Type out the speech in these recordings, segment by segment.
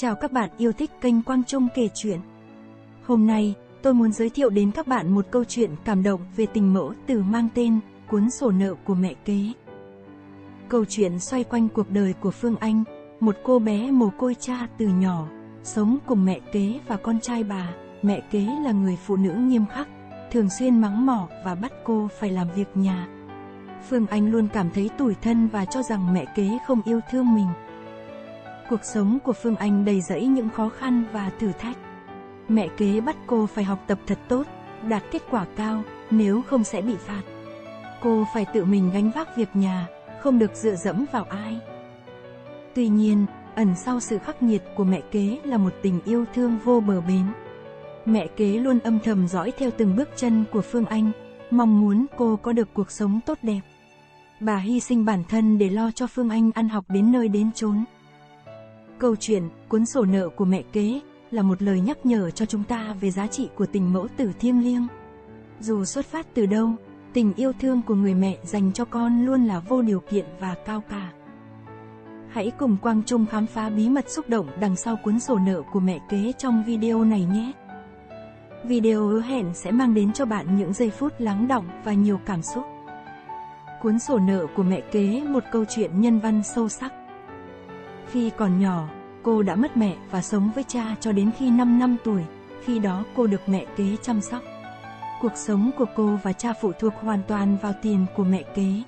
Chào các bạn yêu thích kênh Quang Trung kể chuyện. Hôm nay, tôi muốn giới thiệu đến các bạn một câu chuyện cảm động về tình mẫu tử mang tên Cuốn sổ nợ của mẹ kế. Câu chuyện xoay quanh cuộc đời của Phương Anh, một cô bé mồ côi cha từ nhỏ, sống cùng mẹ kế và con trai bà. Mẹ kế là người phụ nữ nghiêm khắc, thường xuyên mắng mỏ và bắt cô phải làm việc nhà. Phương Anh luôn cảm thấy tủi thân và cho rằng mẹ kế không yêu thương mình. Cuộc sống của Phương Anh đầy rẫy những khó khăn và thử thách. Mẹ kế bắt cô phải học tập thật tốt, đạt kết quả cao, nếu không sẽ bị phạt. Cô phải tự mình gánh vác việc nhà, không được dựa dẫm vào ai. Tuy nhiên, ẩn sau sự khắc nghiệt của mẹ kế là một tình yêu thương vô bờ bến. Mẹ kế luôn âm thầm dõi theo từng bước chân của Phương Anh, mong muốn cô có được cuộc sống tốt đẹp. Bà hy sinh bản thân để lo cho Phương Anh ăn học đến nơi đến chốn. Câu chuyện Cuốn sổ nợ của mẹ kế là một lời nhắc nhở cho chúng ta về giá trị của tình mẫu tử thiêng liêng. Dù xuất phát từ đâu, tình yêu thương của người mẹ dành cho con luôn là vô điều kiện và cao cả. Hãy cùng Quang Trung khám phá bí mật xúc động đằng sau cuốn sổ nợ của mẹ kế trong video này nhé. Video hứa hẹn sẽ mang đến cho bạn những giây phút lắng đọng và nhiều cảm xúc. Cuốn sổ nợ của mẹ kế, một câu chuyện nhân văn sâu sắc. Khi còn nhỏ, cô đã mất mẹ và sống với cha cho đến khi 5 năm tuổi, khi đó cô được mẹ kế chăm sóc. Cuộc sống của cô và cha phụ thuộc hoàn toàn vào tiền của mẹ kế.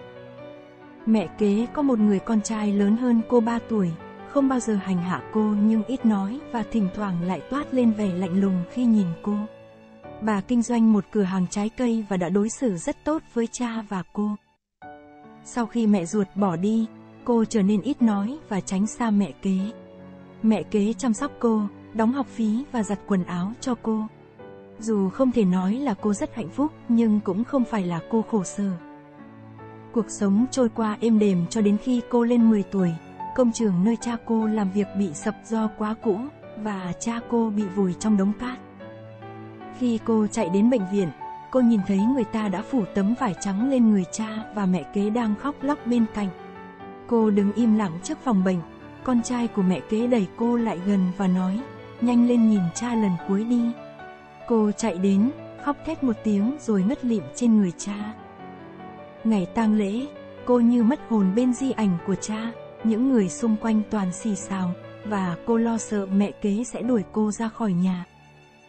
Mẹ kế có một người con trai lớn hơn cô 3 tuổi, không bao giờ hành hạ cô nhưng ít nói và thỉnh thoảng lại toát lên vẻ lạnh lùng khi nhìn cô. Bà kinh doanh một cửa hàng trái cây và đã đối xử rất tốt với cha và cô. Sau khi mẹ ruột bỏ đi, cô trở nên ít nói và tránh xa mẹ kế. Mẹ kế chăm sóc cô, đóng học phí và giặt quần áo cho cô. Dù không thể nói là cô rất hạnh phúc, nhưng cũng không phải là cô khổ sở. Cuộc sống trôi qua êm đềm cho đến khi cô lên 10 tuổi, công trường nơi cha cô làm việc bị sập do quá cũ, và cha cô bị vùi trong đống cát. Khi cô chạy đến bệnh viện, cô nhìn thấy người ta đã phủ tấm vải trắng lên người cha và mẹ kế đang khóc lóc bên cạnh. Cô đứng im lặng trước phòng bệnh, con trai của mẹ kế đẩy cô lại gần và nói, nhanh lên nhìn cha lần cuối đi. Cô chạy đến, khóc thét một tiếng rồi ngất lịm trên người cha. Ngày tang lễ, cô như mất hồn bên di ảnh của cha, những người xung quanh toàn xì xào, và cô lo sợ mẹ kế sẽ đuổi cô ra khỏi nhà.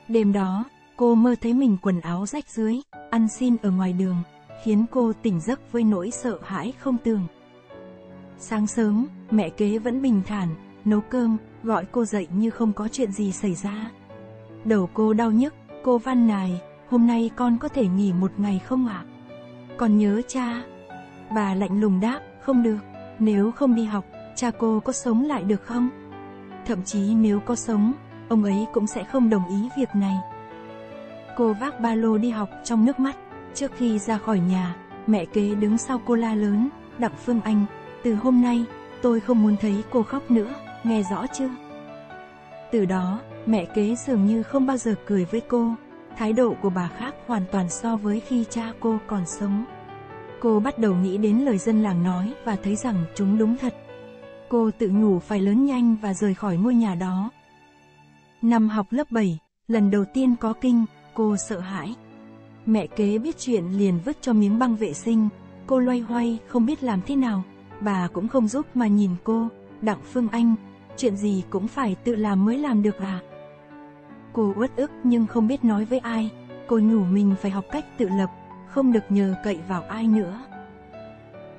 Đêm đó, cô mơ thấy mình quần áo rách rưới, ăn xin ở ngoài đường, khiến cô tỉnh giấc với nỗi sợ hãi không tường. Sáng sớm, mẹ kế vẫn bình thản, nấu cơm, gọi cô dậy như không có chuyện gì xảy ra. Đầu cô đau nhức, cô van nài, hôm nay con có thể nghỉ một ngày không ạ? Con nhớ cha. Bà lạnh lùng đáp, không được, nếu không đi học, cha cô có sống lại được không? Thậm chí nếu có sống, ông ấy cũng sẽ không đồng ý việc này. Cô vác ba lô đi học trong nước mắt. Trước khi ra khỏi nhà, mẹ kế đứng sau cô la lớn, Đặng Phương Anh, từ hôm nay, tôi không muốn thấy cô khóc nữa, nghe rõ chưa? Từ đó, mẹ kế dường như không bao giờ cười với cô, thái độ của bà khác hoàn toàn so với khi cha cô còn sống. Cô bắt đầu nghĩ đến lời dân làng nói và thấy rằng chúng đúng thật. Cô tự nhủ phải lớn nhanh và rời khỏi ngôi nhà đó. Năm học lớp 7, lần đầu tiên có kinh, cô sợ hãi. Mẹ kế biết chuyện liền vứt cho miếng băng vệ sinh, cô loay hoay không biết làm thế nào. Bà cũng không giúp mà nhìn cô, Đặng Phương Anh, chuyện gì cũng phải tự làm mới làm được à? Cô uất ức nhưng không biết nói với ai, cô nhủ mình phải học cách tự lập, không được nhờ cậy vào ai nữa.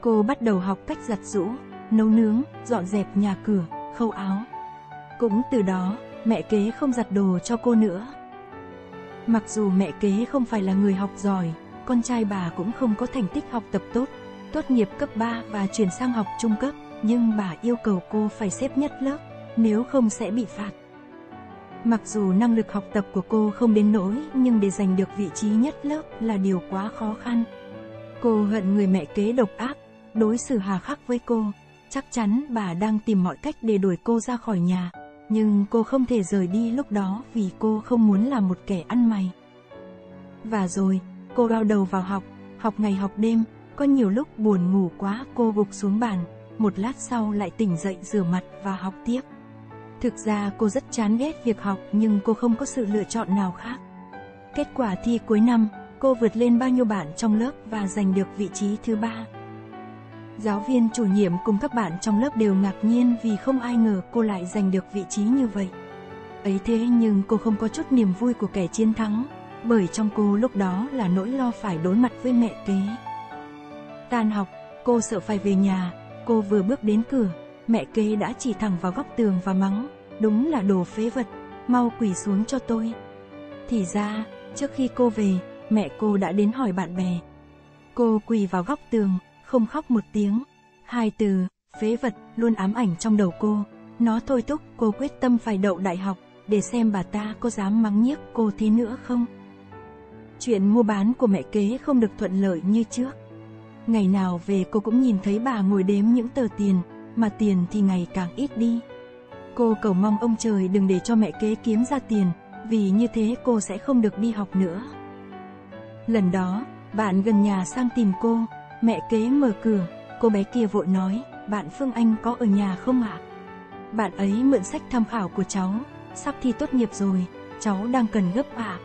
Cô bắt đầu học cách giặt giũ, nấu nướng, dọn dẹp nhà cửa, khâu áo. Cũng từ đó, mẹ kế không giặt đồ cho cô nữa. Mặc dù mẹ kế không phải là người học giỏi, con trai bà cũng không có thành tích học tập tốt, tốt nghiệp cấp 3 và chuyển sang học trung cấp, nhưng bà yêu cầu cô phải xếp nhất lớp, nếu không sẽ bị phạt. Mặc dù năng lực học tập của cô không đến nỗi, nhưng để giành được vị trí nhất lớp là điều quá khó khăn. Cô hận người mẹ kế độc ác, đối xử hà khắc với cô, chắc chắn bà đang tìm mọi cách để đuổi cô ra khỏi nhà, nhưng cô không thể rời đi lúc đó vì cô không muốn là một kẻ ăn mày. Và rồi, cô gao đầu vào học ngày học đêm, có nhiều lúc buồn ngủ quá cô gục xuống bàn, một lát sau lại tỉnh dậy rửa mặt và học tiếp. Thực ra cô rất chán ghét việc học nhưng cô không có sự lựa chọn nào khác. Kết quả thi cuối năm, cô vượt lên bao nhiêu bạn trong lớp và giành được vị trí thứ 3. Giáo viên chủ nhiệm cùng các bạn trong lớp đều ngạc nhiên vì không ai ngờ cô lại giành được vị trí như vậy. Ấy thế nhưng cô không có chút niềm vui của kẻ chiến thắng, bởi trong cô lúc đó là nỗi lo phải đối mặt với mẹ kế. Tan học, cô sợ phải về nhà, cô vừa bước đến cửa, mẹ kế đã chỉ thẳng vào góc tường và mắng, đúng là đồ phế vật, mau quỳ xuống cho tôi. Thì ra, trước khi cô về, mẹ cô đã đến hỏi bạn bè. Cô quỳ vào góc tường, không khóc một tiếng. Hai từ, phế vật, luôn ám ảnh trong đầu cô. Nó thôi thúc cô quyết tâm phải đậu đại học, để xem bà ta có dám mắng nhiếc cô thế nữa không. Chuyện mua bán của mẹ kế không được thuận lợi như trước. Ngày nào về cô cũng nhìn thấy bà ngồi đếm những tờ tiền, mà tiền thì ngày càng ít đi. Cô cầu mong ông trời đừng để cho mẹ kế kiếm ra tiền, vì như thế cô sẽ không được đi học nữa. Lần đó, bạn gần nhà sang tìm cô, mẹ kế mở cửa, cô bé kia vội nói, bạn Phương Anh có ở nhà không ạ? Bạn ấy mượn sách tham khảo của cháu, sắp thi tốt nghiệp rồi, cháu đang cần gấp ạ.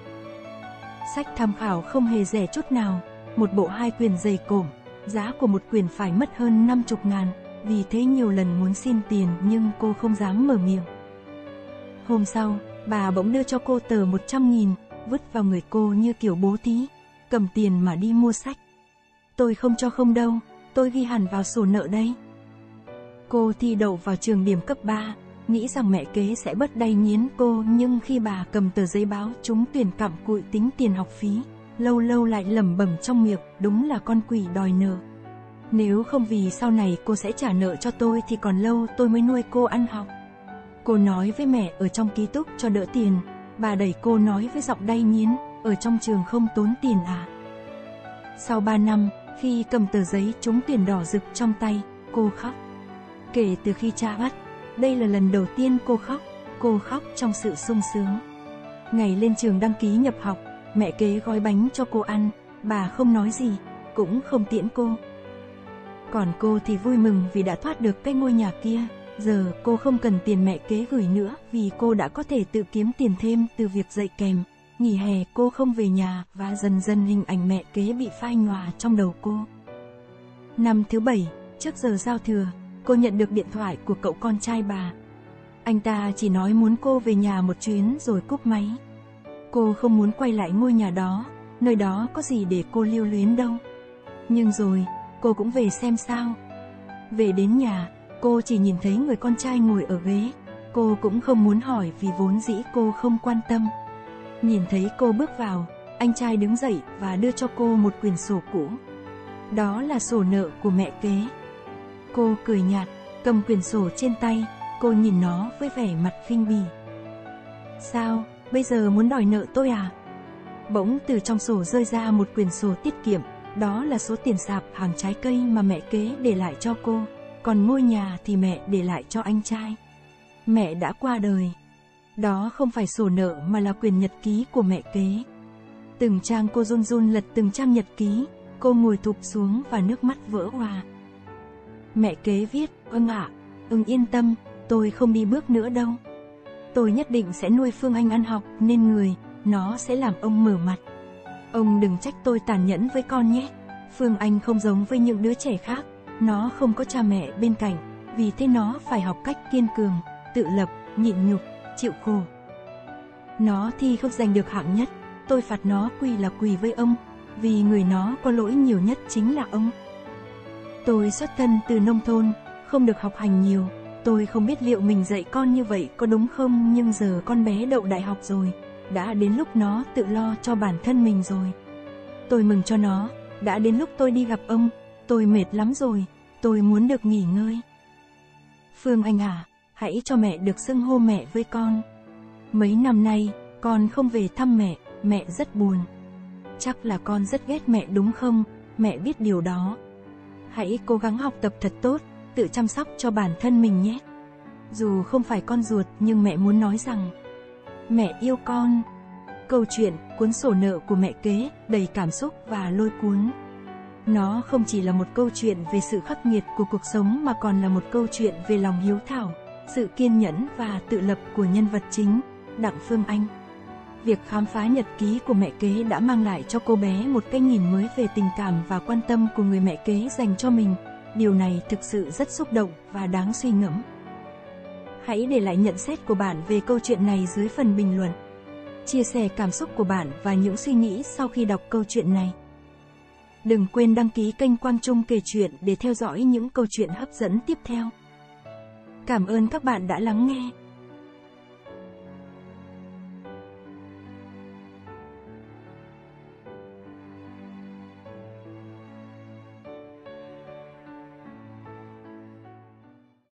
Sách tham khảo không hề rẻ chút nào, một bộ 2 quyển dày cộm, giá của một quyển phải mất hơn 50.000, vì thế nhiều lần muốn xin tiền nhưng cô không dám mở miệng. Hôm sau, bà bỗng đưa cho cô tờ 100.000, vứt vào người cô như kiểu bố thí, cầm tiền mà đi mua sách. Tôi không cho không đâu, tôi ghi hẳn vào sổ nợ đây. Cô thi đậu vào trường điểm cấp 3, nghĩ rằng mẹ kế sẽ bớt đay nghiến cô, nhưng khi bà cầm tờ giấy báo trúng tuyển cặm cụi tính tiền học phí, lâu lâu lại lẩm bẩm trong miệng, đúng là con quỷ đòi nợ. Nếu không vì sau này cô sẽ trả nợ cho tôi thì còn lâu tôi mới nuôi cô ăn học. Cô nói với mẹ ở trong ký túc cho đỡ tiền, bà đẩy cô nói với giọng đay nghiến, ở trong trường không tốn tiền à. Sau 3 năm, khi cầm tờ giấy trúng tuyển đỏ rực trong tay, cô khóc. Kể từ khi cha bắt, đây là lần đầu tiên cô khóc trong sự sung sướng. Ngày lên trường đăng ký nhập học, mẹ kế gói bánh cho cô ăn, bà không nói gì, cũng không tiễn cô. Còn cô thì vui mừng vì đã thoát được cái ngôi nhà kia, giờ cô không cần tiền mẹ kế gửi nữa vì cô đã có thể tự kiếm tiền thêm từ việc dạy kèm. Nghỉ hè cô không về nhà và dần dần hình ảnh mẹ kế bị phai nhòa trong đầu cô. Năm thứ 7, trước giờ giao thừa, cô nhận được điện thoại của cậu con trai bà. Anh ta chỉ nói muốn cô về nhà một chuyến rồi cúp máy. Cô không muốn quay lại ngôi nhà đó, nơi đó có gì để cô lưu luyến đâu. Nhưng rồi, cô cũng về xem sao. Về đến nhà, cô chỉ nhìn thấy người con trai ngồi ở ghế. Cô cũng không muốn hỏi vì vốn dĩ cô không quan tâm. Nhìn thấy cô bước vào, anh trai đứng dậy và đưa cho cô một quyển sổ cũ. Đó là sổ nợ của mẹ kế. Cô cười nhạt, cầm quyển sổ trên tay, cô nhìn nó với vẻ mặt khinh bỉ. Sao, bây giờ muốn đòi nợ tôi à? Bỗng từ trong sổ rơi ra một quyển sổ tiết kiệm, đó là số tiền sạp hàng trái cây mà mẹ kế để lại cho cô, còn ngôi nhà thì mẹ để lại cho anh trai. Mẹ đã qua đời. Đó không phải sổ nợ mà là quyển nhật ký của mẹ kế. Từng trang cô run run lật từng trang nhật ký, cô ngồi thụp xuống và nước mắt vỡ òa. Mẹ kế viết, ạ, yên tâm, tôi không đi bước nữa đâu. Tôi nhất định sẽ nuôi Phương Anh ăn học nên người, nó sẽ làm ông mở mặt. Ông đừng trách tôi tàn nhẫn với con nhé. Phương Anh không giống với những đứa trẻ khác, nó không có cha mẹ bên cạnh, vì thế nó phải học cách kiên cường, tự lập, nhịn nhục, chịu khổ. Nó thi không giành được hạng nhất, tôi phạt nó quỳ là quỳ với ông, vì người nó có lỗi nhiều nhất chính là ông. Tôi xuất thân từ nông thôn, không được học hành nhiều, tôi không biết liệu mình dạy con như vậy có đúng không, nhưng giờ con bé đậu đại học rồi, đã đến lúc nó tự lo cho bản thân mình rồi. Tôi mừng cho nó, đã đến lúc tôi đi gặp ông, tôi mệt lắm rồi, tôi muốn được nghỉ ngơi. Phương Anh à, hãy cho mẹ được xưng hô mẹ với con. Mấy năm nay, con không về thăm mẹ rất buồn. Chắc là con rất ghét mẹ đúng không, mẹ biết điều đó. Hãy cố gắng học tập thật tốt, tự chăm sóc cho bản thân mình nhé. Dù không phải con ruột nhưng mẹ muốn nói rằng mẹ yêu con. Câu chuyện, cuốn sổ nợ của mẹ kế, đầy cảm xúc và lôi cuốn. Nó không chỉ là một câu chuyện về sự khắc nghiệt của cuộc sống mà còn là một câu chuyện về lòng hiếu thảo, sự kiên nhẫn và tự lập của nhân vật chính, Đặng Phương Anh. Việc khám phá nhật ký của mẹ kế đã mang lại cho cô bé một cái nhìn mới về tình cảm và quan tâm của người mẹ kế dành cho mình. Điều này thực sự rất xúc động và đáng suy ngẫm. Hãy để lại nhận xét của bạn về câu chuyện này dưới phần bình luận. Chia sẻ cảm xúc của bạn và những suy nghĩ sau khi đọc câu chuyện này. Đừng quên đăng ký kênh Quang Trung kể chuyện để theo dõi những câu chuyện hấp dẫn tiếp theo. Cảm ơn các bạn đã lắng nghe.